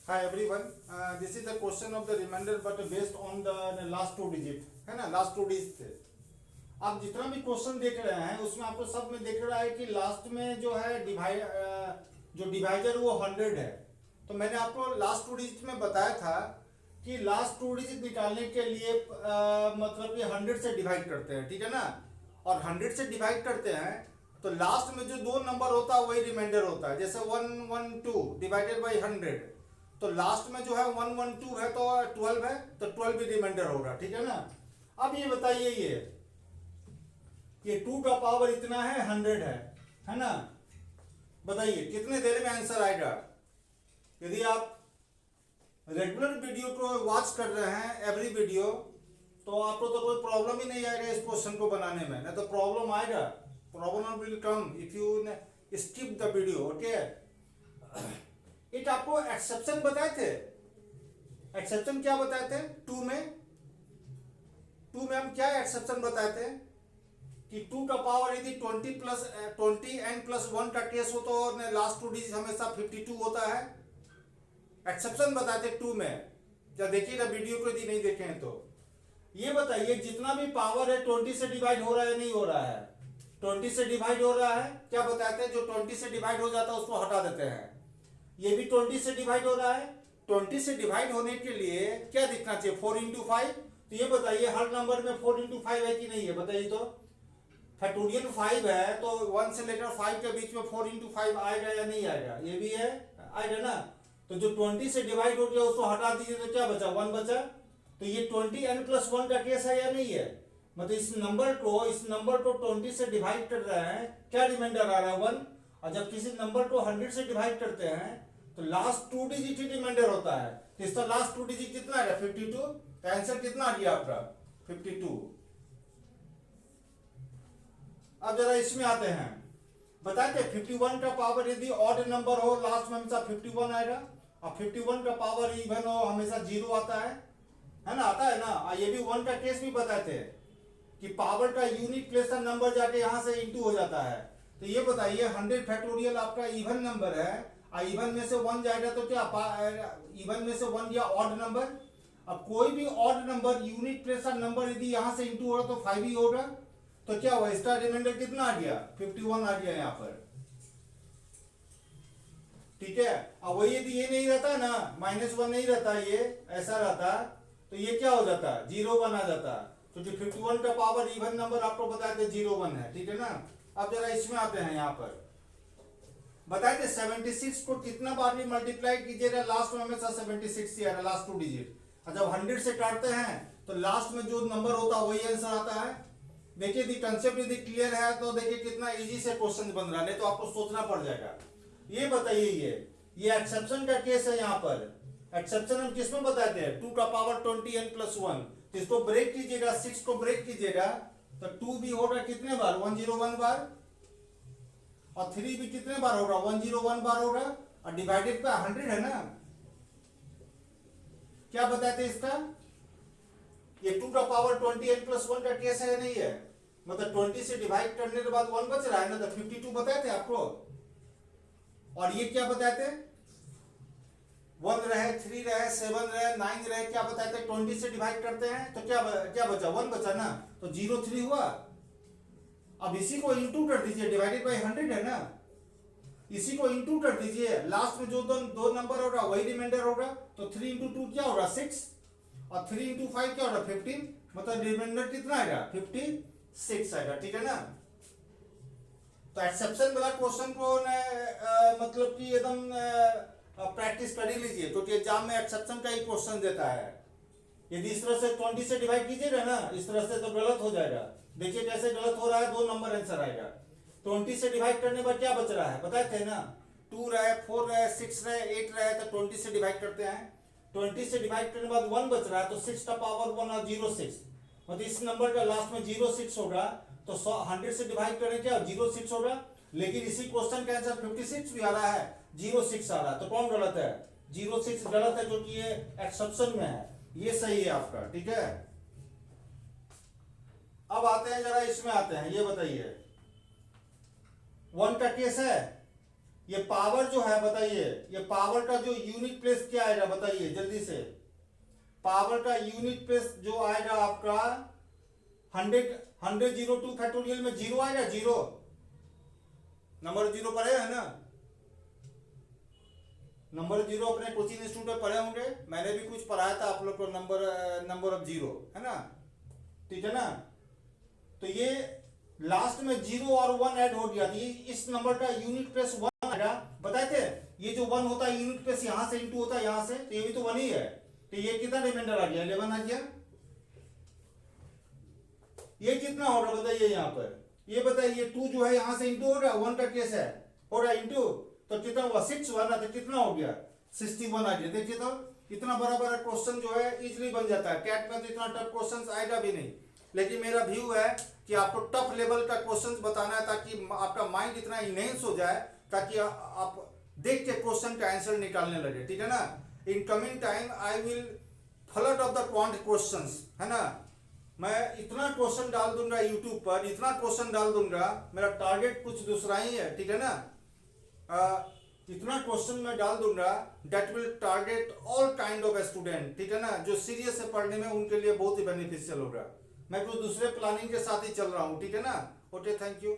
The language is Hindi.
Hi everyone, this is the question of the remainder but based on the last two digit है ना, लास्ट टू डिजिट थे। आप जितना भी क्वेश्चन देख रहे हैं उसमें आपको सब में देख रहा है कि लास्ट में जो है जो डिवाइजर वो 100 है। तो मैंने आपको लास्ट टू डिजिट में बताया था कि लास्ट टू डिजिट निकालने के लिए मतलब कि 100 से डिवाइड करते हैं, ठीक है ना। और 100 से डिवाइड करते हैं तो लास्ट में जो दो नंबर होता है वही रिमाइंडर होता है। जैसे 112 डिवाइडेड बाई 100, तो लास्ट में जो है 112 है तो 12 है, तो 12 भी रिमाइंडर होगा, ठीक है ना। अब ये बताइए, ये 2 का पावर इतना है, 100 है ना। बताइए कितने देर में आंसर आएगा। यदि आप रेगुलर वीडियो को वॉच कर रहे हैं एवरी वीडियो, तो आपको तो कोई प्रॉब्लम ही नहीं आएगा इस क्वेश्चन को बनाने में। नहीं तो प्रॉब्लम आएगा, problem will come if you skip the video, okay. एक आपको एक्सेप्शन बताए थे, एक्सेप्शन क्या बताए थे टू में हम क्या एक्सेप्शन बताए थे कि 2 का पावर यदि 20 n प्लस 1 का केस हो तो लास्ट टू डिजिट हमेशा 52 होता है। एक्सेप्शन बताए थे 2 में। जब देखिएगा वीडियो को यदि नहीं देखे हैं तो ये बताइए जितना भी पावर है 20 से डिवाइड हो रहा है नहीं हो रहा है। 20 से डिवाइड हो रहा है, क्या बताते हैं, जो 20 से डिवाइड हो जाता है उसको हटा देते हैं। ये भी 20 से डिवाइड हो रहा है। 20 से डिवाइड होने के लिए क्या दिखना चाहिए, 4 इंटू 5। तो ये बताइए हर नंबर में 4 इंटू 5 है कि नहीं है, बताइए। तो फैक्टोरियल 5 है तो 1 से लेकर 5 के बीच में 4 इंटू 5 आएगा या नहीं आएगा, ये भी है, आएगा ना। तो जो 20 से डिवाइड हो गया उसको हटा दीजिए तो क्या बचा, 1 बचा। तो ये 20 n प्लस 1 का केस है या नहीं है। मतलब इस नंबर को 20 से डिवाइड कर रहे हैं, क्या रिमाइंडर आ रहा है, 1। और जब किसी नंबर को 100 से डिवाइड करते हैं तो लास्ट टू डिजिट ही रिमाइंडर होता है। तो इसका लास्ट टू डिजिट कितना है, 52। तो आंसर कितना आ गया आपका, 52। अब जरा इसमें आते हैं, बताते 51 का पावर यदि ऑड नंबर हो लास्ट में हमेशा 51 आएगा, और 51 का पावर इवन हो हमेशा 0 आता है ना, आता है ना। और ये भी 1 का केस भी बताते हैं कि पावर का यूनिट प्लेस का नंबर जाके यहां से इंटू हो जाता है। तो ये बताइए 100 फैक्टोरियल आपका इवन नंबर है, और इवन में से 1 जाएगा तो क्या, इवन में से 1 या ऑड नंबर। अब कोई भी ऑड नंबर यूनिट प्लेस का नंबर यदि यहां से इंटू हो रहा तो 5 ही होगा। तो क्या हुआ, इसका रिमाइंडर कितना आ गया, 51 आ गया यहाँ पर, ठीक है। अब वही यदि ये नहीं रहता ना, -1 नहीं रहता, ये ऐसा रहता तो ये क्या हो जाता, 0 1 आ जाता। क्योंकि 51 का पावर इवन नंबर आपको बताए थे 0 1 है, ठीक है ना। अब जरा इसमें आते हैं, यहाँ पर बताए थे 76 को कितना बार भी मल्टीप्लाई कीजिएगा लास्ट में हमेशा 76 ही आ रहा, लास्ट टू डिजिट। और जब 100 से काटते हैं तो लास्ट में जो नंबर होता है वही आंसर आता है। देखिए यदि कंसेप्ट यदि क्लियर है तो देखिए कितना इजी से क्वेश्चन बन रहा है, नहीं तो आपको सोचना पड़ जाएगा। ये बताइए, ये एक्सेप्शन का केस है। यहाँ पर एक्सेप्शन हम किसमें बताते हैं, 2 का पावर 20 n प्लस 1। तो इसको ब्रेक कीजिएगा, 6 को ब्रेक कीजिएगा तो 2 भी होगा कितने बार, 101 बार, और 3 भी कितने बार होगा, 101 बार होगा, और डिवाइडेड बाय 100 है ना। क्या बताते हैं इसका, ये 2 का पावर 20 n प्लस 1 का केस है या नहीं है। मतलब 20 से डिवाइड करने के बाद 1 बच रहा है ना, तो 52 बताए थे आपको। और ये क्या बताए थे, 1 रहे, 3 रहे, 7 रहे, 9 रहे, क्या बताए थे, 20 से डिवाइड करते हैं तो क्या बचा, 1 बचा ना। तो 03 हुआ। अब इसी को इंटू कर दीजिए, डिवाइडेड बाई 100 है ना, इसी को इंटू कर दीजिए, लास्ट में जो दो नंबर होगा वही रिमाइंडर होगा। तो 3 इंटू 2 क्या होगा, 6, और 3 इंटू 5 क्या होगा, 15। मतलब रिमाइंडर कितना आएगा, 56 आएगा, ठीक है ना। तो एक्सेप्शन वाला क्वेश्चन को मतलब कि एकदम प्रैक्टिस कर ही लीजिए, क्योंकि एग्जाम में एक्सेप्शन का ही क्वेश्चन देता है। यदि इस तरह से 20 से डिवाइड कीजिएगा ना, इस तरह से, तो गलत हो जाएगा। देखिए कैसे गलत हो रहा है, 2 नंबर आंसर आएगा। 20 से डिवाइड करने पर क्या बच रहा है, बताए थे ना, 2 रहे, 4 रहे, 6 रहे, 8 रहे, तो 20 से डिवाइड करते हैं। 20 से डिवाइड करने के बाद 1 बच रहा है, तो 6 का पावर 1 और 06, मतलब इस नंबर का लास्ट में 06 होगा। तो 100 से डिवाइड करें क्या, 06 होगा। लेकिन इसी क्वेश्चन का आंसर 56 भी आ रहा है, 06 आ रहा है। तो कौन गलत है, 06 गलत है, जो कि ये एक्सेप्शन में है, ये सही है आपका, ठीक है। अब आते हैं जरा इसमें आते हैं, ये बताइए 1 का केस है, ये पावर जो है बताइए, ये पावर का जो यूनिट प्लेस क्या आएगा बताइए जल्दी से। पावर का यूनिट प्लेस जो आएगा आपका 100 जीरो टू फैक्टोरियल में जीरो आएगा, जीरो नंबर जीरो पढ़े है ना, नंबर जीरो अपने कोचिंग इंस्टीट्यूट में पढ़े होंगे, मैंने भी कुछ पढ़ाया था आप लोग को, नंबर ऑफ जीरो है ना, ठीक है ना। तो ये लास्ट में जीरो और वन ऐड हो गया, इस नंबर का यूनिट प्लेस वन आएगा। बताए थे ये जो वन होता है यूनिट प्लेस यहां से इंटू होता है यहां से, तो ये भी तो वन ही है, तो ये कितना रिमाइंडर आ गया, 11 आ गया। ये कितना होगा बताइए यहाँ पर, ये बताइए 2 जो है यहां से इंटू हो रहा है, 1 का केस है, हो रहा है इंटू, तो कितना हुआ 6 1 तो कितना हो गया 61 आ गया। देखिए तो इतना बड़ा बड़ा क्वेश्चन जो है इजीली बन जाता है, कैट में तो इतना टफ क्वेश्चन आएगा भी नहीं, लेकिन मेरा व्यू है कि आपको टफ लेवल का क्वेश्चन बताना है ताकि आपका माइंड इतना इनहेंस हो जाए ताकि आप देख के क्वेश्चन का आंसर निकालने लगे, ठीक है ना। In coming time I will flood of the quant questions, है ना, मैं इतना क्वेश्चन डाल दूंगा यूट्यूब पर, इतना क्वेश्चन डाल दूंगा, मेरा टारगेट कुछ दूसरा ही है, ठीक है ना। इतना क्वेश्चन मैं डाल दूंगा that will target all kind of student, ठीक है ना, जो सीरियस है पढ़ने में उनके लिए बहुत ही बेनिफिशियल होगा। मैं कुछ दूसरे प्लानिंग के साथ ही चल रहा हूँ, ठीक है ना। Okay, thank you.